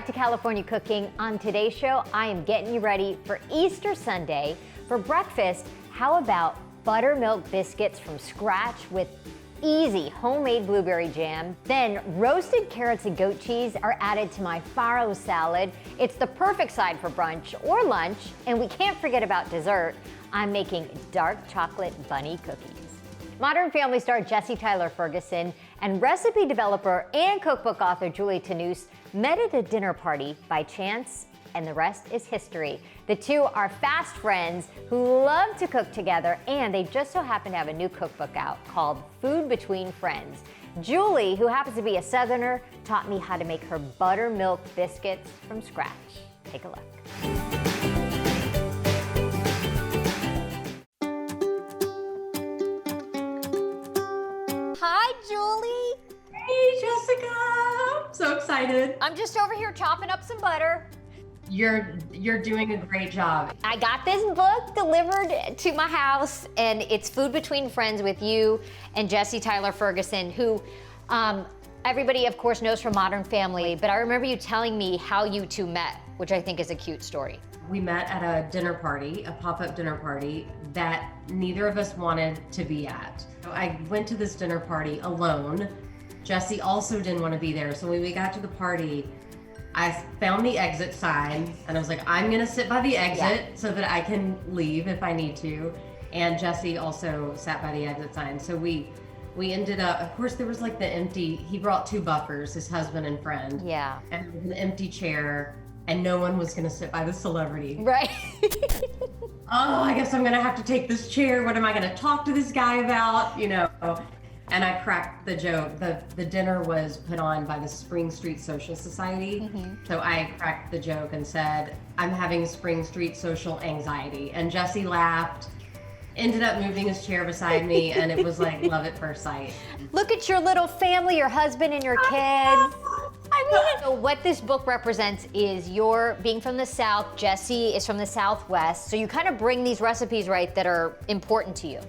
back to California Cooking. On today's show, I am getting you ready for Easter Sunday. For breakfast, how about buttermilk biscuits from scratch with easy homemade blueberry jam? Then roasted carrots and goat cheese are added to my Farro Salad. It's the perfect side for brunch or lunch, and we can't forget about dessert. I'm making dark chocolate bunny cookies. Modern Family star Jessie Tyler Ferguson and recipe developer and cookbook author Julie Tenuce met at a dinner party by chance, and the rest is history. The two are fast friends who love to cook together, and they just so happen to have a new cookbook out called Food Between Friends. Julie, who happens to be a Southerner, taught me how to make her buttermilk biscuits from scratch. Take a look. Hi, Julie. Hey, Jessica. I'm so excited. I'm just over here chopping up some butter. You're doing a great job. I got this book delivered to my house, and it's Food Between Friends with you and Jessie Tyler Ferguson, who everybody, of course, knows from Modern Family, but I remember you telling me how you two met, which I think is a cute story. We met at a dinner party, a pop-up dinner party that neither of us wanted to be at. So I went to this dinner party alone. Jessie also didn't want to be there. So when we got to the party, I found the exit sign and I was like, I'm gonna sit by the exit so that I can leave if I need to. And Jessie also sat by the exit sign. So we ended up, of course there was like he brought two buffers, his husband and friend. Yeah. And there was an empty chair and no one was gonna sit by the celebrity. Right. Oh, I guess I'm gonna have to take this chair. What am I gonna talk to this guy about? You know. And I cracked the joke. The dinner was put on by the Spring Street Social Society. Mm-hmm. So I cracked the joke and said, I'm having Spring Street social anxiety. And Jessie laughed, ended up moving his chair beside me, and it was like love at first sight. Look at your little family, your husband and your kids. So what this book represents is your being from the South, Jessie is from the Southwest. So you kind of bring these recipes, right, that are important to you.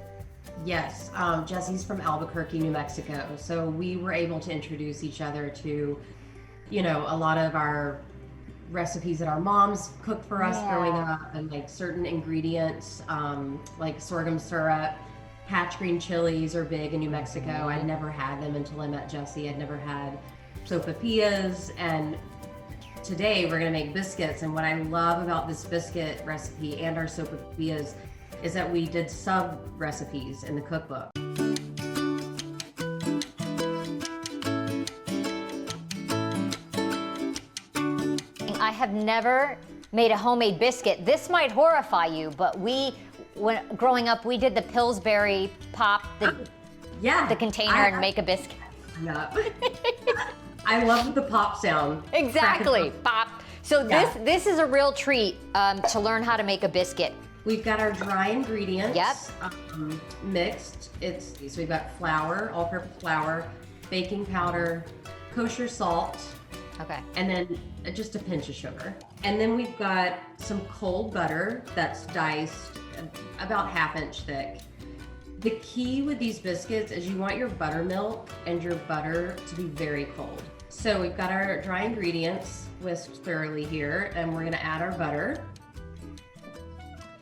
Yes, Jessie's from Albuquerque, New Mexico. So we were able to introduce each other to, you know, a lot of our recipes that our moms cooked for us growing up, and like certain ingredients, like sorghum syrup, hatch green chilies are big in New Mexico. I'd never had them until I met Jessie. I'd never had sopapillas, and today we're gonna make biscuits. And what I love about this biscuit recipe and our sopapillas is that we did sub recipes in the cookbook. I have never made a homemade biscuit. This might horrify you, but when growing up, we did the Pillsbury pop the container and make a biscuit. Yeah. I love the pop sound. Exactly, pop. So this is a real treat to learn how to make a biscuit. We've got our dry ingredients mixed. So we've got flour, all-purpose flour, baking powder, kosher salt, and then just a pinch of sugar. And then we've got some cold butter that's diced about ½ inch thick. The key with these biscuits is you want your buttermilk and your butter to be very cold. So we've got our dry ingredients whisked thoroughly here, and we're gonna add our butter.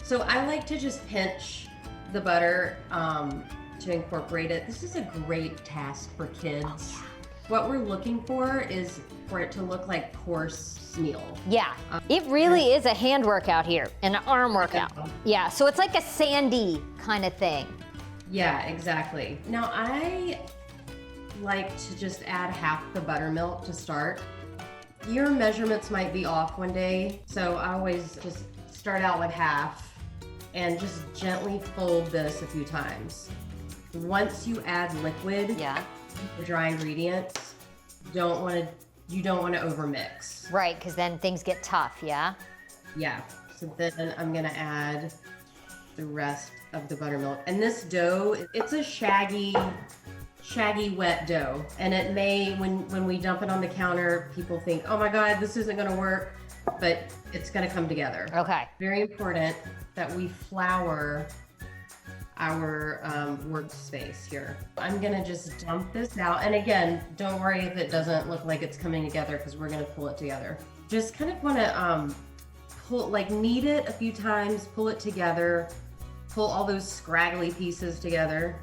So I like to just pinch the butter to incorporate it. This is a great task for kids. Oh, yeah. What we're looking for is for it to look like coarse meal. Yeah, it really is a hand workout here, an arm workout. Yeah, so it's like a sandy kind of thing. Yeah, exactly. Now I like to just add half the buttermilk to start. Your measurements might be off one day, so I always just start out with half and just gently fold this a few times. Once you add liquid, the dry ingredients, you don't want to overmix. Right, because then things get tough, yeah? Yeah, so then I'm gonna add the rest of the buttermilk. And this dough, it's a shaggy wet dough. And it may, when we dump it on the counter, people think, oh my God, this isn't gonna work, but it's gonna come together. Okay. Very important that we flour our workspace here. I'm gonna just dump this out. And again, don't worry if it doesn't look like it's coming together because we're gonna pull it together. Just kind of want to knead it a few times, pull it together, pull all those scraggly pieces together.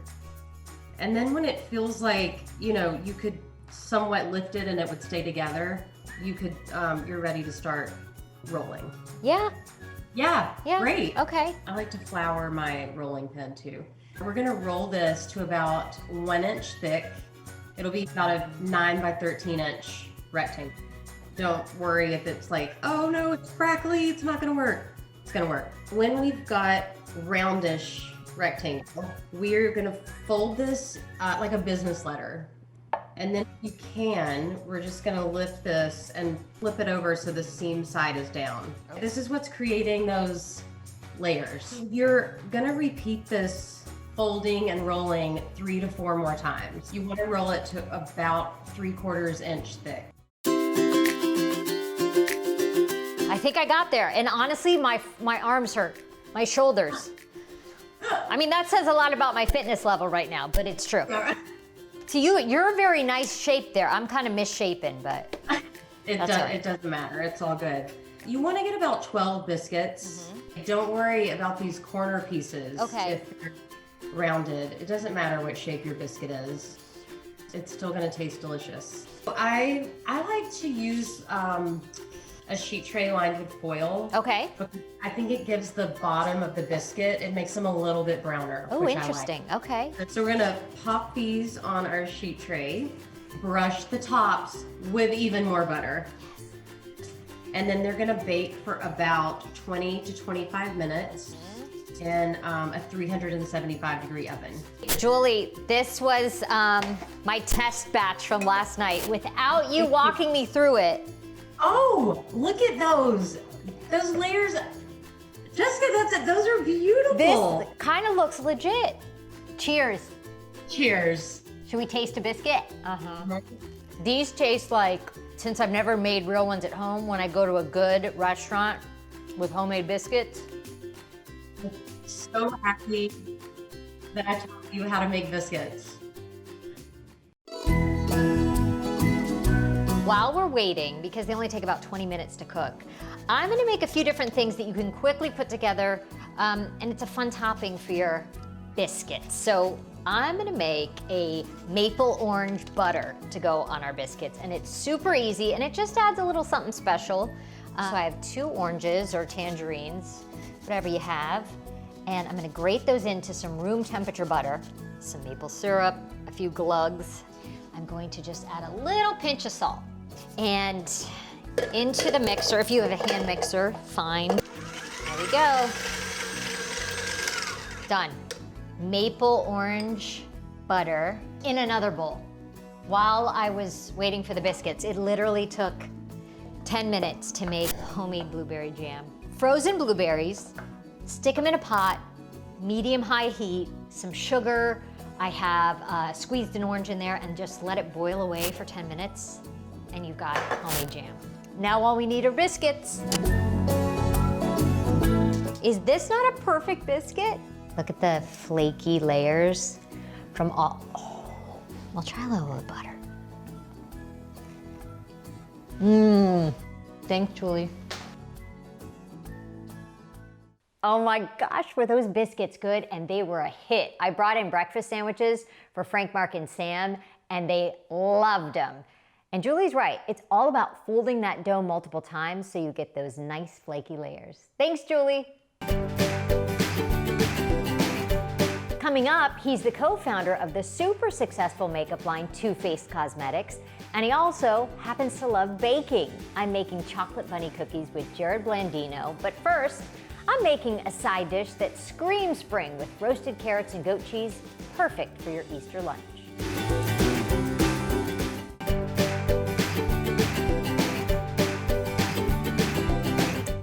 And then when it feels like, you could somewhat lift it and it would stay together, you're ready to start rolling. Yeah. Yeah, great. Okay. I like to flour my rolling pin too. We're gonna roll this to about 1 inch thick. It'll be about a 9 by 13 inch rectangle. Don't worry if it's like, oh no, it's crackly, it's not gonna work. It's gonna work. When we've got roundish rectangle, we're gonna fold this like a business letter. And then if you can, we're just gonna lift this and flip it over so the seam side is down. This is what's creating those layers. You're gonna repeat this folding and rolling 3 to 4 more times. You wanna roll it to about 3/4 inch thick. I think I got there. And honestly, my arms hurt, my shoulders. I mean, that says a lot about my fitness level right now, but it's true. To you, you're a very nice shape there. I'm kind of misshapen, but it doesn't matter. It's all good. You want to get about 12 biscuits. Mm-hmm. Don't worry about these corner pieces. Okay. If they're rounded, it doesn't matter what shape your biscuit is. It's still going to taste delicious. I like to use a sheet tray lined with foil. Okay. I think it gives the bottom of the biscuit, it makes them a little bit browner. Oh, interesting. Like. Okay. So we're gonna pop these on our sheet tray, brush the tops with even more butter. And then they're gonna bake for about 20 to 25 minutes in a 375-degree oven. Julie, this was my test batch from last night. Without you walking me through it, oh, look at those layers. Jessica, those are beautiful. This kind of looks legit. Cheers. Cheers. Should we taste a biscuit? These taste like, since I've never made real ones at home, when I go to a good restaurant with homemade biscuits. I'm so happy that I taught you how to make biscuits. While we're waiting, because they only take about 20 minutes to cook, I'm gonna make a few different things that you can quickly put together, and it's a fun topping for your biscuits. So I'm gonna make a maple orange butter to go on our biscuits, and it's super easy, and it just adds a little something special. So I have 2 oranges or tangerines, whatever you have, and I'm gonna grate those into some room temperature butter, some maple syrup, a few glugs. I'm going to just add a little pinch of salt. And into the mixer, if you have a hand mixer, fine. There we go. Done. Maple orange butter in another bowl. While I was waiting for the biscuits, it literally took 10 minutes to make homemade blueberry jam. Frozen blueberries, stick them in a pot, medium-high heat, some sugar. I have squeezed an orange in there and just let it boil away for 10 minutes, and you've got homemade jam. Now all we need are biscuits. Is this not a perfect biscuit? Look at the flaky layers from all, I'll try a little with butter. Thanks, Julie. Oh my gosh, were those biscuits good? And they were a hit. I brought in breakfast sandwiches for Frank, Mark, and Sam, and they loved them. And Julie's right, it's all about folding that dough multiple times so you get those nice flaky layers. Thanks, Julie. Coming up, he's the co-founder of the super successful makeup line Too Faced Cosmetics, and he also happens to love baking. I'm making chocolate bunny cookies with Jerrod Blandino, but first, I'm making a side dish that screams spring with roasted carrots and goat cheese, perfect for your Easter lunch.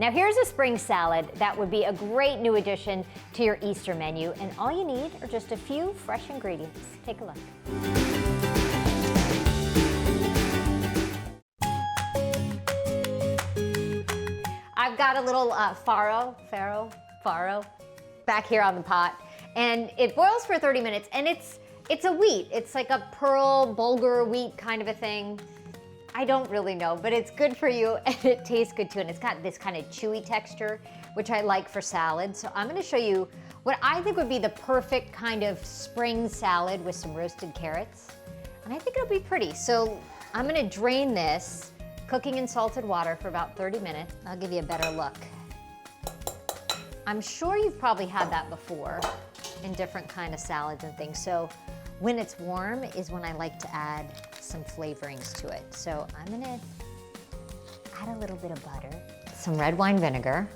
Now here's a spring salad that would be a great new addition to your Easter menu, and all you need are just a few fresh ingredients. Take a look. I've got a little farro back here on the pot, and it boils for 30 minutes, and it's a wheat. It's like a pearl bulgur wheat kind of a thing. I don't really know, but it's good for you and it tastes good too. And it's got this kind of chewy texture, which I like for salad. So I'm gonna show you what I think would be the perfect kind of spring salad with some roasted carrots. And I think it'll be pretty. So I'm gonna drain this, cooking in salted water for about 30 minutes. I'll give you a better look. I'm sure you've probably had that before in different kind of salads and things. So when it's warm is when I like to add some flavorings to it. So I'm gonna add a little bit of butter, some red wine vinegar,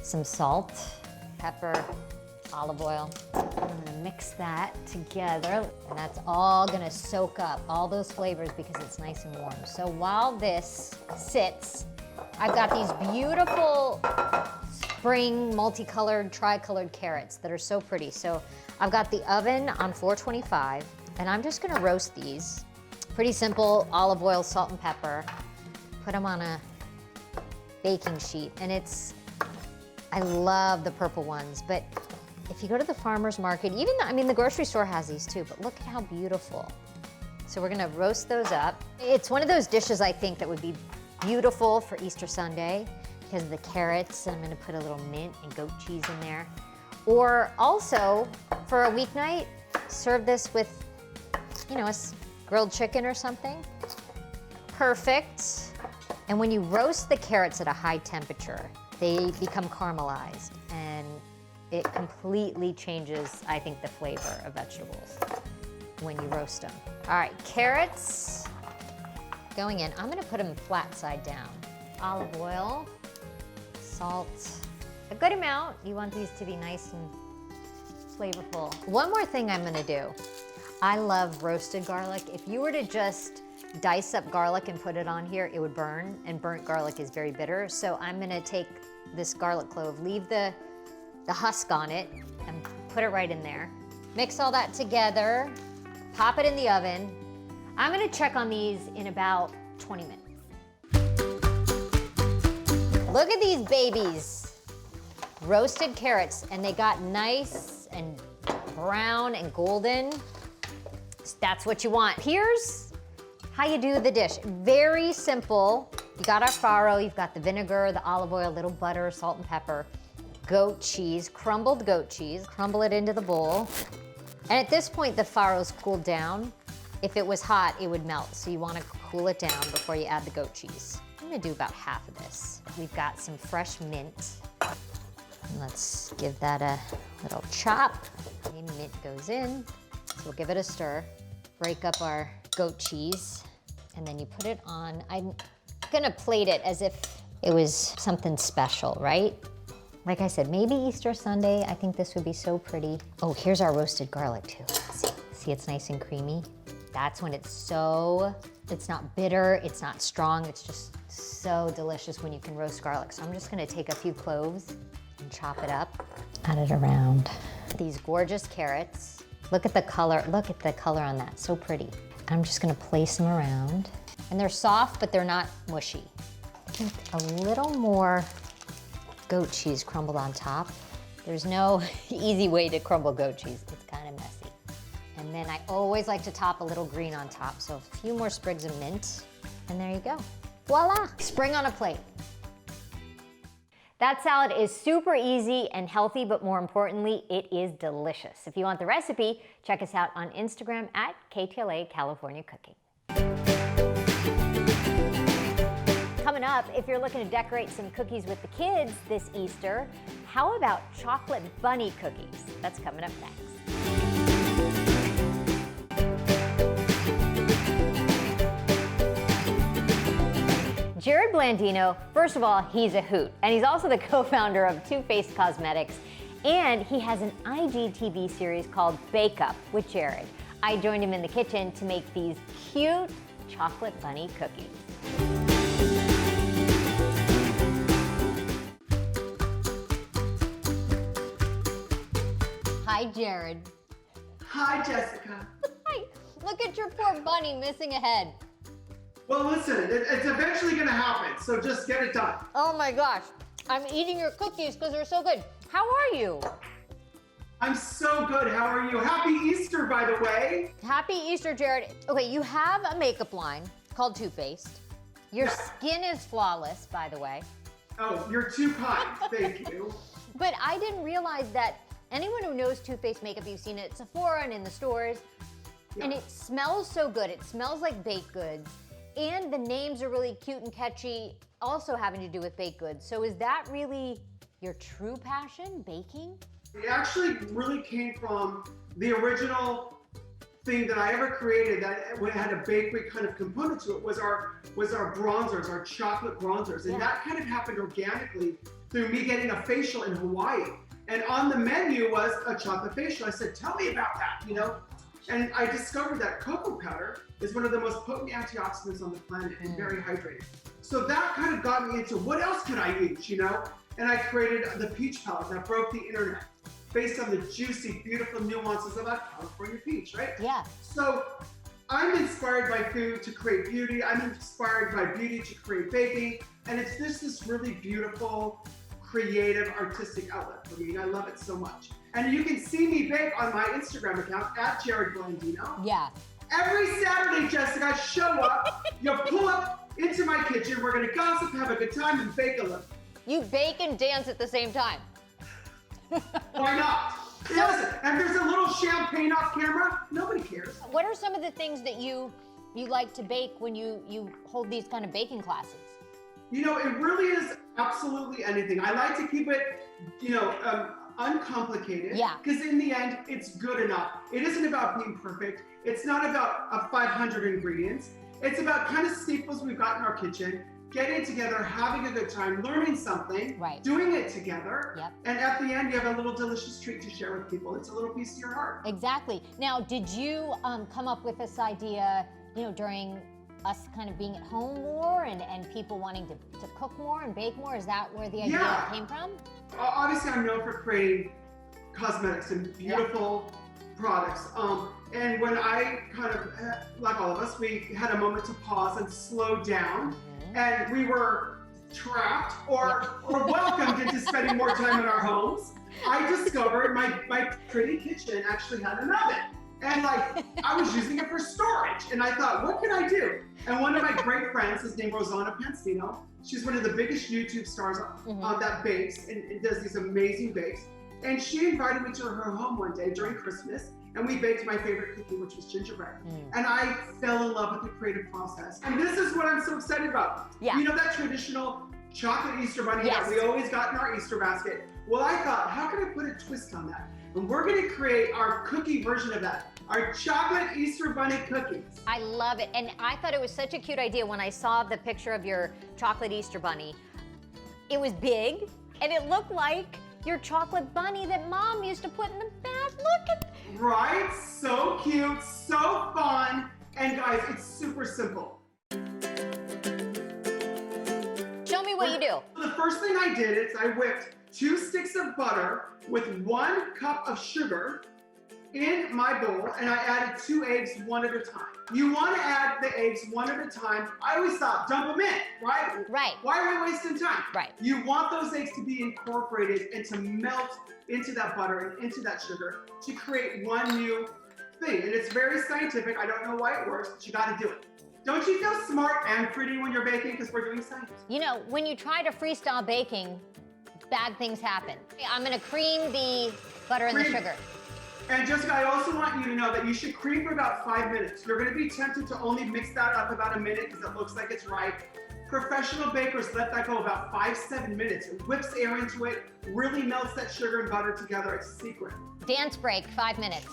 some salt, pepper, olive oil. I'm gonna mix that together, and that's all gonna soak up all those flavors because it's nice and warm. So while this sits, I've got these beautiful spring multicolored, tricolored carrots that are so pretty. So I've got the oven on 425, and I'm just gonna roast these. Pretty simple, olive oil, salt and pepper. Put them on a baking sheet, and I love the purple ones, but if you go to the farmer's market, the grocery store has these too, but look at how beautiful. So we're gonna roast those up. It's one of those dishes I think that would be beautiful for Easter Sunday because of the carrots. I'm gonna put a little mint and goat cheese in there. Or also, for a weeknight, serve this with, a grilled chicken or something. Perfect. And when you roast the carrots at a high temperature, they become caramelized, and it completely changes, I think, the flavor of vegetables when you roast them. All right, carrots going in. I'm gonna put them flat side down. Olive oil, salt, a good amount. You want these to be nice and flavorful. One more thing I'm gonna do. I love roasted garlic. If you were to just dice up garlic and put it on here, it would burn, and burnt garlic is very bitter. So I'm gonna take this garlic clove, leave the husk on it, and put it right in there. Mix all that together, pop it in the oven. I'm gonna check on these in about 20 minutes. Look at these babies. Roasted carrots, and they got nice and brown and golden. That's what you want. Here's how you do the dish. Very simple. You got our farro, you've got the vinegar, the olive oil, little butter, salt and pepper, goat cheese, crumbled goat cheese. Crumble it into the bowl. And at this point, the farro's cooled down. If it was hot, it would melt. So you want to cool it down before you add the goat cheese. I'm gonna do about half of this. We've got some fresh mint. And let's give that a little chop. The mint goes in. So we'll give it a stir. Break up our goat cheese, and then you put it on. I'm gonna plate it as if it was something special, right? Like I said, maybe Easter Sunday, I think this would be so pretty. Oh, here's our roasted garlic too. See, it's nice and creamy. That's when it's not bitter, it's not strong, it's just so delicious when you can roast garlic. So I'm just gonna take a few cloves and chop it up. Add it around. These gorgeous carrots. Look at the color on that, so pretty. I'm just gonna place them around. And they're soft, but they're not mushy. I think a little more goat cheese crumbled on top. There's no easy way to crumble goat cheese. It's kind of messy. And then I always like to top a little green on top. So a few more sprigs of mint, and there you go. Voila, spring on a plate. That salad is super easy and healthy, but more importantly, it is delicious. If you want the recipe, check us out on Instagram at KTLA California Cooking. Coming up, if you're looking to decorate some cookies with the kids this Easter, how about chocolate bunny cookies? That's coming up next. Jerrod Blandino, first of all, he's a hoot, and he's also the co-founder of Too Faced Cosmetics, and he has an IGTV series called Bake Up with Jerrod. I joined him in the kitchen to make these cute chocolate bunny cookies. Hi, Jerrod. Hi, Jessica. Hi. Look at your poor bunny missing a head. Well, listen, it's eventually going to happen, so just get it done. Oh my gosh. I'm eating your cookies because they're so good. How are you? I'm so good. How are you? Happy Easter, by the way. Happy Easter, Jerrod. Okay, you have a makeup line called Too Faced. Your skin is flawless, by the way. Oh, you're too kind. Thank you. But I didn't realize that anyone who knows Too Faced makeup, you've seen it at Sephora and in the stores, and it smells so good. It smells like baked goods. And the names are really cute and catchy, also having to do with baked goods. So is that really your true passion, baking? It actually really came from the original thing that I ever created that had a bakery kind of component to it was our bronzers, our chocolate bronzers. And that kind of happened organically through me getting a facial in Hawaii. And on the menu was a chocolate facial. I said, tell me about that, you know? And I discovered that cocoa powder is one of the most potent antioxidants on the planet and very hydrating. So that kind of got me into what else could I use, you know? And I created the peach palette that broke the internet based on the juicy, beautiful nuances of that California peach, right? Yeah. So I'm inspired by food to create beauty. I'm inspired by beauty to create baking. And it's this really beautiful, creative, artistic outlet for me. And I love it so much. And you can see me bake on my Instagram account at Jerrod Blandino. Yeah. Every Saturday, Jessica, show up. You pull up into my kitchen. We're gonna gossip, have a good time, and bake a little. You bake and dance at the same time. Why not? Listen, and there's a little champagne off camera. Nobody cares. What are some of the things that you like to bake when you hold these kind of baking classes? You know, it really is absolutely anything. I like to keep it, uncomplicated. Yeah. Because in the end, it's good enough. It isn't about being perfect. It's not about 500 ingredients. It's about kind of staples we've got in our kitchen, getting together, having a good time, learning something, doing it together. Yep. And at the end, you have a little delicious treat to share with people. It's a little piece of your heart. Exactly. Now, did you come up with this idea, during us kind of being at home more and people wanting to cook more and bake more? Is that where the idea came from? Obviously, I'm known for creating cosmetics and beautiful products. And when I kind of, like all of us, we had a moment to pause and slow down, and we were trapped or welcomed into spending more time in our homes, I discovered my pretty kitchen actually had an oven. And I was using it for storage. And I thought, what can I do? And one of my great friends is named Rosanna Pansino. She's one of the biggest YouTube stars that bakes and does these amazing bakes. And she invited me to her home one day during Christmas, and we baked my favorite cookie, which was gingerbread. And I fell in love with the creative process. And this is what I'm so excited about. Yeah. You know that traditional chocolate Easter bunny that we always got in our Easter basket? Well, I thought, how can I put a twist on that? And we're gonna create our cookie version of that. Our chocolate Easter bunny cookies. I love it. And I thought it was such a cute idea when I saw the picture of your chocolate Easter bunny. It was big, and it looked like your chocolate bunny that Mom used to put in the bath. Look at Right? So cute, so fun. And guys, it's super simple. Show me what you do. The first thing I did is I whipped 2 sticks of butter with 1 cup of sugar in my bowl, and I added 2 eggs one at a time. You want to add the eggs one at a time. I always thought, dump them in, right? Right. Why are we wasting time? Right. You want those eggs to be incorporated and to melt into that butter and into that sugar to create one new thing. And it's very scientific. I don't know why it works, but you got to do it. Don't you feel smart and pretty when you're baking? Because we're doing science. When you try to freestyle baking, bad things happen. I'm going to cream the butter and the sugar. And Jessica, I also want you to know that you should cream for about 5 minutes. You're gonna be tempted to only mix that up about a minute because it looks like it's right. Professional bakers let that go about 5-7 minutes. It whips air into it, really melts that sugar and butter together. It's a secret. Dance break, 5 minutes.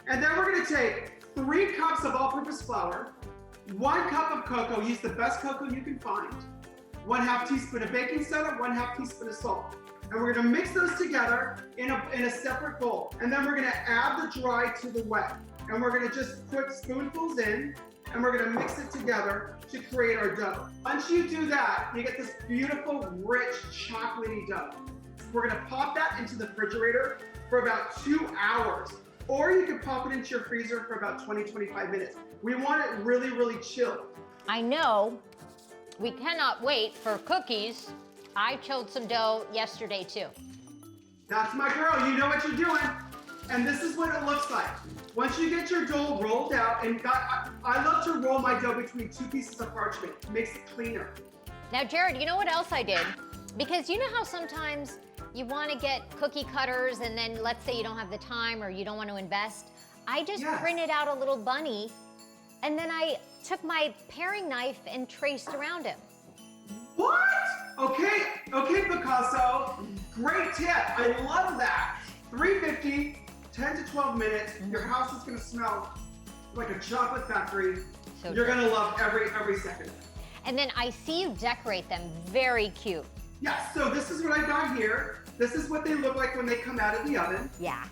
And then we're gonna take 3 cups of all-purpose flour, 1 cup of cocoa, use the best cocoa you can find, 1/2 teaspoon of baking soda, 1/2 teaspoon of salt. And we're gonna mix those together in a separate bowl. And then we're gonna add the dry to the wet. And we're gonna just put spoonfuls in, and we're gonna mix it together to create our dough. Once you do that, you get this beautiful, rich, chocolatey dough. We're gonna pop that into the refrigerator for about 2 hours. Or you can pop it into your freezer for about 20-25 minutes. We want it really, really chilled. I know we cannot wait for cookies. I chilled some dough yesterday too. That's my girl, you know what you're doing. And this is what it looks like. Once once you get your dough rolled out, and I love to roll my dough between 2 pieces of parchment. It makes it cleaner. Now, Jerrod, you know what else I did? Because you know how sometimes you want to get cookie cutters and then let's say you don't have the time or you don't want to invest. I just printed out a little bunny and then I took my paring knife and traced around him. What? Okay, Picasso. Great tip. I love that. 350, 10 to 12 minutes. Your house is gonna smell like a chocolate factory. So you're gonna love every second. And then I see you decorate them. Very cute. Yeah, so this is what I got here. This is what they look like when they come out of the oven. Yeah.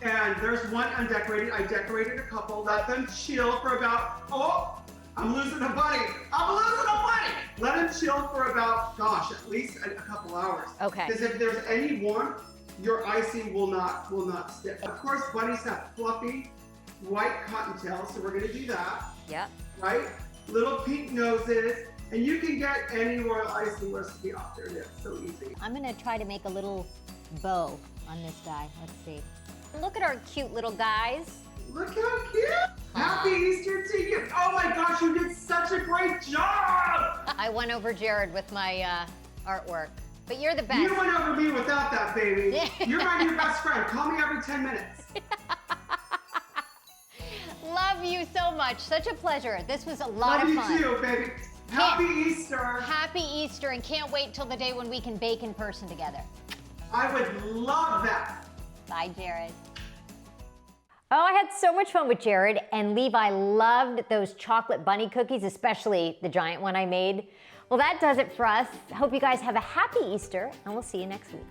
And there's one undecorated. I decorated a couple. Let them chill for about, I'm losing a bunny. Let them chill for about, gosh, at least a couple hours. Okay. Because if there's any warmth, your icing will not stick. Of course, bunnies have fluffy white cottontails, so we're gonna do that. Yep. Right? Little pink noses, and you can get any royal icing recipe off there. It's so easy. I'm gonna try to make a little bow on this guy. Let's see. Look at our cute little guys. Look how cute! Happy Easter to you! Oh my gosh, you did such a great job! I won over Jerrod with my artwork, but you're the best. You went over me without that, baby. You're my new best friend. Call me every 10 minutes. Love you so much. Such a pleasure. This was a lot of fun. Love you too, baby. Happy Easter. Happy Easter, and can't wait till the day when we can bake in person together. I would love that. Bye, Jerrod. Oh, I had so much fun with Jerrod, and Levi loved those chocolate bunny cookies, especially the giant one I made. Well, that does it for us. Hope you guys have a happy Easter, and we'll see you next week.